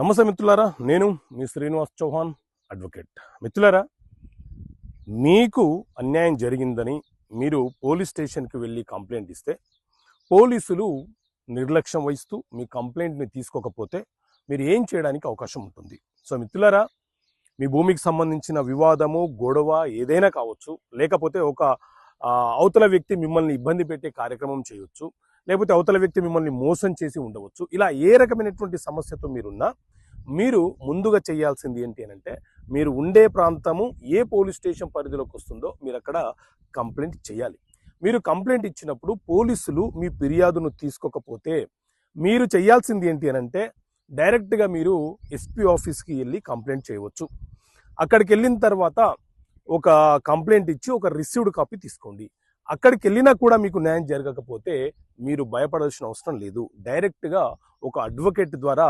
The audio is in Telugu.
నమస్తే మిత్రులారా, నేను మీ శ్రీనివాస్ చౌహాన్ అడ్వకేట్. మిత్రులారా, మీకు అన్యాయం జరిగిందని మీరు పోలీస్ స్టేషన్కి వెళ్ళి కంప్లైంట్ ఇస్తే పోలీసులు నిర్లక్ష్యం వహిస్తూ మీ కంప్లైంట్ని తీసుకోకపోతే మీరు ఏం చేయడానికి అవకాశం ఉంటుంది. సో మిత్రులారా, మీ భూమికి సంబంధించిన వివాదము, గొడవ ఏదైనా కావచ్చు, లేకపోతే ఒక అవతల వ్యక్తి మిమ్మల్ని ఇబ్బంది పెట్టే కార్యక్రమం చేయవచ్చు, లేకపోతే అవతల వ్యక్తి మిమ్మల్ని మోసం చేసి ఉండవచ్చు. ఇలా ఏ రకమైనటువంటి సమస్యతో మీరున్నా మీరు ముందుగా చేయాల్సింది ఏంటి అంటే, మీరు ఉండే ప్రాంతము ఏ పోలీస్ స్టేషన్ పరిధిలోకి వస్తుందో మీరు అక్కడ కంప్లైంట్ చేయాలి. మీరు కంప్లైంట్ ఇచ్చినప్పుడు పోలీసులు మీ ఫిర్యాదును తీసుకోకపోతే మీరు చేయాల్సింది ఏంటి అంటే, డైరెక్ట్గా మీరు ఎస్పీ ఆఫీస్కి వెళ్ళి కంప్లైంట్ చేయవచ్చు. అక్కడికి వెళ్ళిన తర్వాత ఒక కంప్లైంట్ ఇచ్చి ఒక రిసీవ్డ్ కాపీ తీసుకోండి. అక్కడికి వెళ్ళినా కూడా మీకు న్యాయం జరగకపోతే మీరు భయపడాల్సిన అవసరం లేదు. డైరెక్ట్గా ఒక అడ్వకేట్ ద్వారా